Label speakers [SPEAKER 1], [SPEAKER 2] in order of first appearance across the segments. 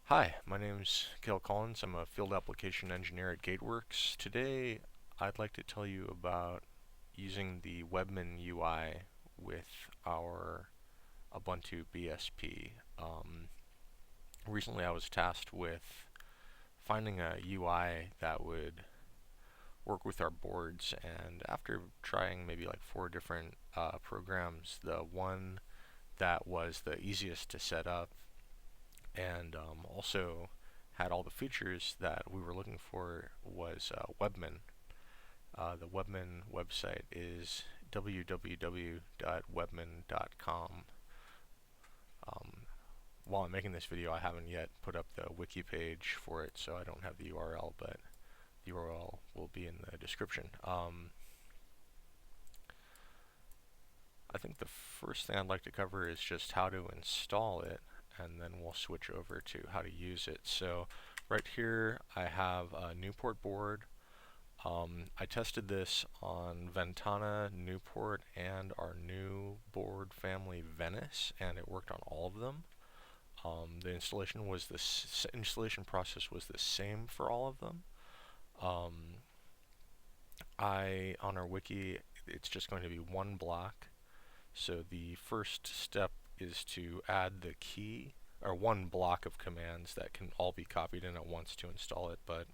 [SPEAKER 1] Hi, my name's Cale Collins. I'm a field application engineer at Gateworks. Today, I'd like to tell you about using the Webmin UI with our Ubuntu BSP. Recently, I was tasked with finding a UI that would work with our boards, and after trying maybe like 4 different programs, the one that was the easiest to set up and also had all the features that we were looking for was Webmin. The Webmin website is www.webmin.com. While I'm making this video, I haven't yet put up the wiki page for it, so I don't have the URL, but the URL will be in the description. I think the first thing I'd like to cover is just how to install it, and then we'll switch over to how to use it. So right here I have a Newport board. I tested this on Ventana, Newport, and our new board family Venice, and it worked on all of them. The installation process was the same for all of them. On our wiki, it's just going to be one block. So the first step is to add the key, or one block of commands that can all be copied in at once to install it. But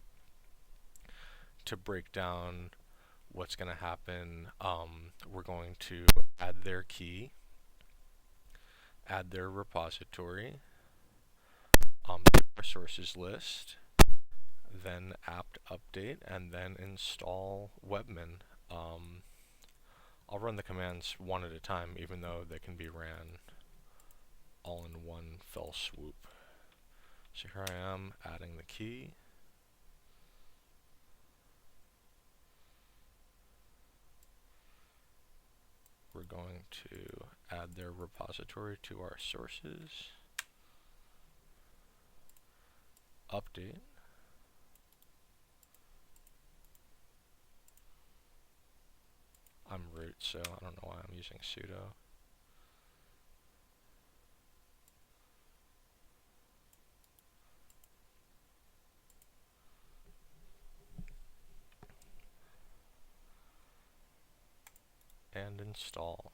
[SPEAKER 1] to break down what's going to happen, we're going to add their key, add their repository, our sources list, then apt update, and then install Webmin. I'll run the commands one at a time, even though they can be ran all in one fell swoop. So here I am adding the key. We're going to add their repository to our sources. Update. I'm root, so I don't know why I'm using sudo. And install.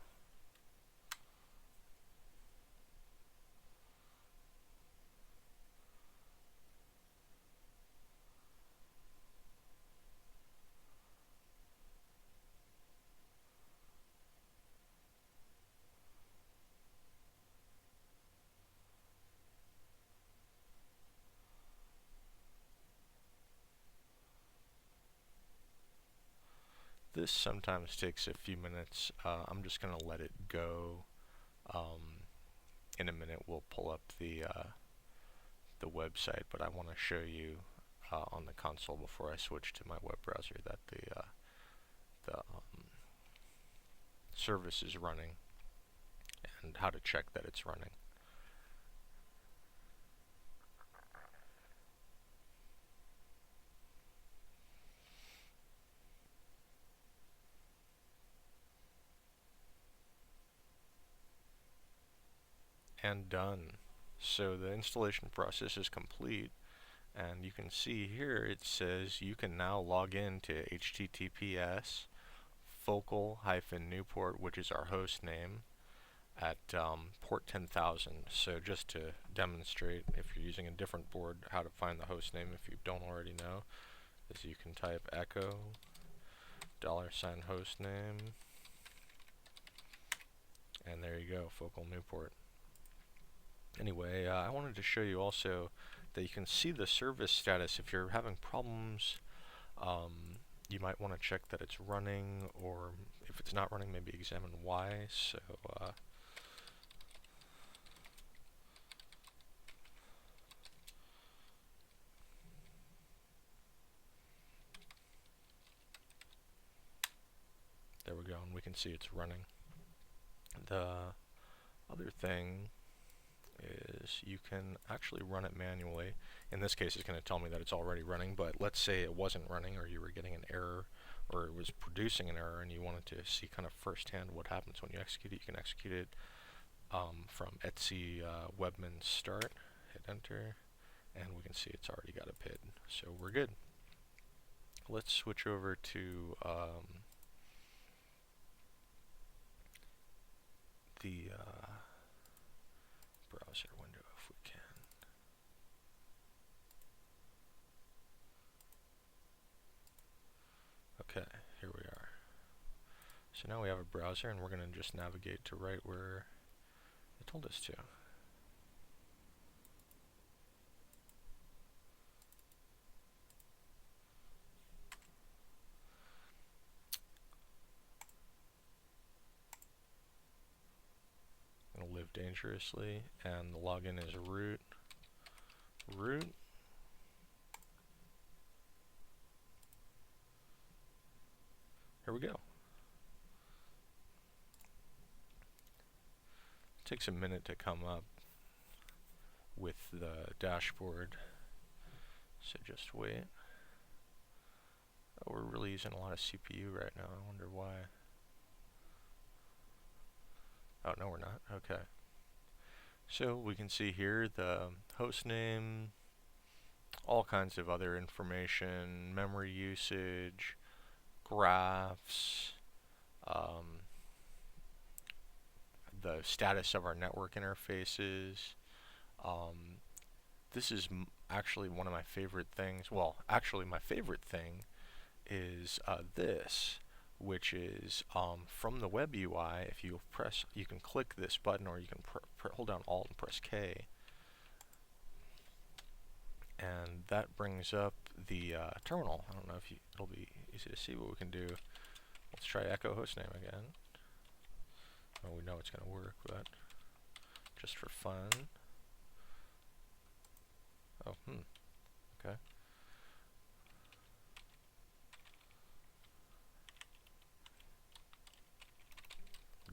[SPEAKER 1] This sometimes takes a few minutes. I'm just going to let it go. In a minute we'll pull up the website, but I want to show you on the console before I switch to my web browser that the service is running and how to check that it's running. And done. So the installation process is complete, and you can see here it says you can now log in to https focal-newport, which is our host name, at port 10,000. So just to demonstrate, if you're using a different board, how to find the host name if you don't already know, is you can type echo $hostname, and there you go, focal Newport. Anyway, I wanted to show you also that you can see the service status. If you're having problems, you might want to check that it's running, or if it's not running, maybe examine why. So there we go, and we can see it's running. The other thing is you can actually run it manually. In this case, it's going to tell me that it's already running, but let's say it wasn't running, or you were getting an error, or it was producing an error, and you wanted to see kind of firsthand what happens when you execute it. You can execute it from etc Webmin start, hit enter, and we can see it's already got a PID, so we're good. Let's switch over to the browser window if we can. Okay, here we are. So now we have a browser, and we're going to just navigate to right where it told us to. Going to live dangerously, and the login is root. Here we go. It takes a minute to come up with the dashboard, so just wait. Oh, we're really using a lot of CPU right now. I wonder why. Oh, no, we're not. Okay. So we can see here the host name, all kinds of other information, memory usage, graphs, the status of our network interfaces. This is actually one of my favorite things. Well, actually my favorite thing is this, which is from the WebUI. If you press, you can click this button, or you can hold down Alt and press K, and that brings up the terminal. I don't know if it'll be easy to see what we can do. Let's try echo hostname again. Well, we know it's going to work, but just for fun. Oh, okay.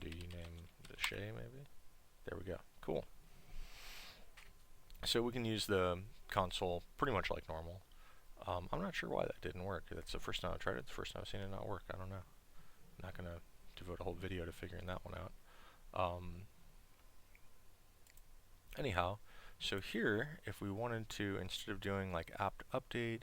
[SPEAKER 1] Do you name the Shay maybe? There we go. Cool. So we can use the console pretty much like normal. I'm not sure why that didn't work. That's the first time I tried it. The first time I've seen it not work. I don't know. I'm not going to devote a whole video to figuring that one out. Anyhow, so here, if we wanted to, instead of doing like apt update,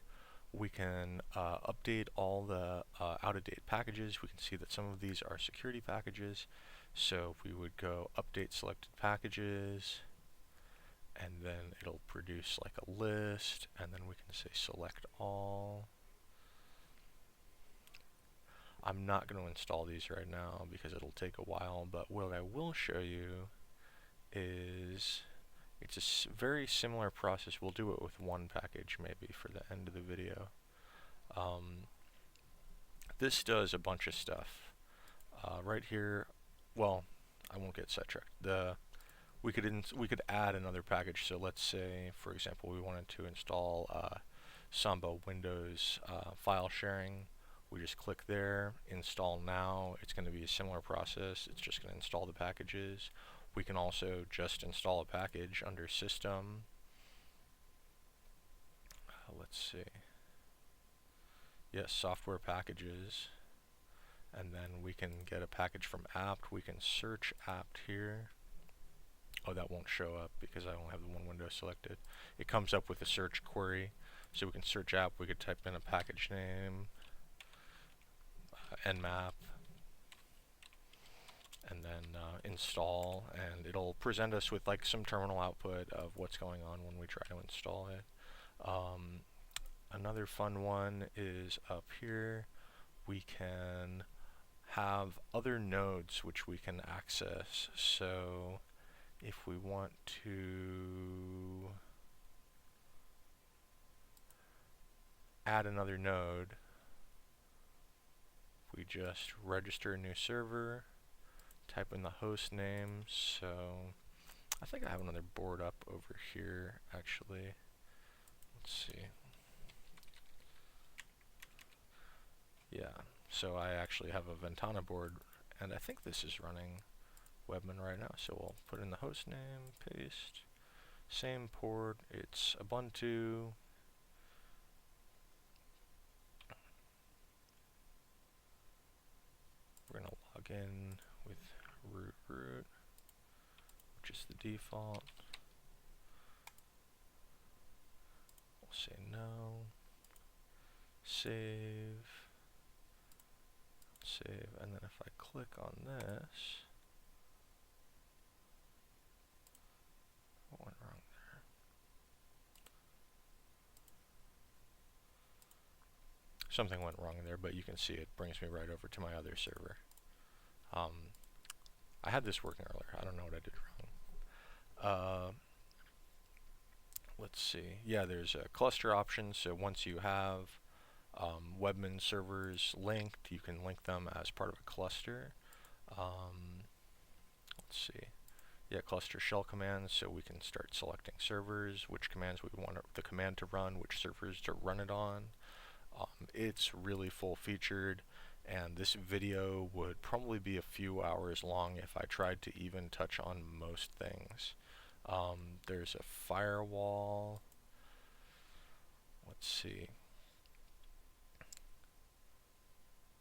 [SPEAKER 1] we can update all the out-of-date packages. We can see that some of these are security packages. So we would go update selected packages, and then it'll produce like a list, and then we can say select all. I'm not going to install these right now because it'll take a while, but what I will show you is it's a very similar process. We'll do it with one package maybe for the end of the video. This does a bunch of stuff. Right here, well, I won't get sidetracked. We could add another package. So let's say, for example, we wanted to install Samba Windows file sharing. We just click there, install now. It's going to be a similar process. It's just going to install the packages. We can also just install a package under System. Let's see. Yes, software packages. And then we can get a package from apt. We can search apt here. Oh, that won't show up because I don't have the one window selected. It comes up with a search query. So we can search apt. We could type in a package name, nmap, and then install, and it'll present us with like some terminal output of what's going on when we try to install it. Another fun one is up here. We can have other nodes which we can access. So if we want to add another node, we just register a new server, type in the host name. So I think I have another board up over here actually. Let's see. Yeah, so I actually have a Ventana board, and I think this is running Webmin right now. So we'll put in the host name, paste, same port, it's Ubuntu. We're going to log in with root, which is the default. no. Save, and then if I click on this, what went wrong there? Something went wrong there, but you can see it brings me right over to my other server. I had this working earlier. I don't know what I did wrong. Let's see. Yeah, there's a cluster option. So once you have Webmin servers linked, you can link them as part of a cluster. Let's see. Yeah, cluster shell commands, so we can start selecting servers, which commands we want the command to run, which servers to run it on. It's really full featured, and this video would probably be a few hours long if I tried to even touch on most things. There's a firewall. Let's see.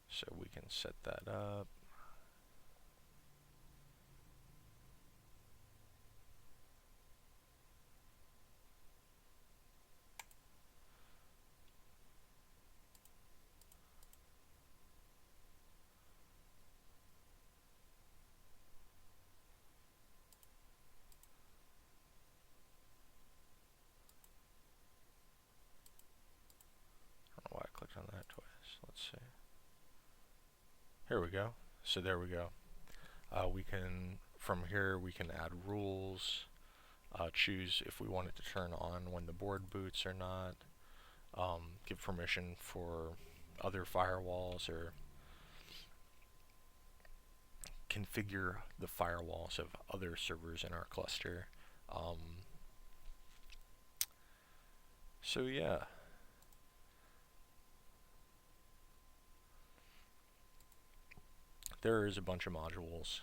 [SPEAKER 1] So we can set that up. I don't know why I clicked on that twice. Let's see. Here we go. So there we go. We can, from here, we can add rules, choose if we want it to turn on when the board boots or not, give permission for other firewalls, or configure the firewalls of other servers in our cluster. So yeah. There is a bunch of modules.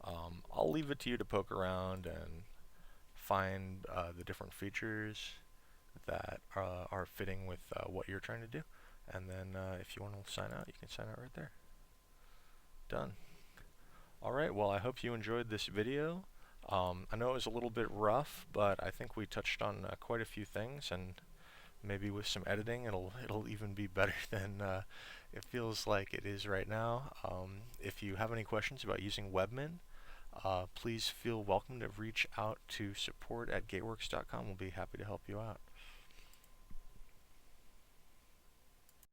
[SPEAKER 1] I'll leave it to you to poke around and find the different features that are fitting with what you're trying to do. And then if you want to sign out, you can sign out right there. Done. Alright, well I hope you enjoyed this video. I know it was a little bit rough, but I think we touched on quite a few things, and maybe with some editing it'll even be better than it feels like it is right now. If you have any questions about using Webmin, please feel welcome to reach out to support@gateworks.com. We'll be happy to help you out.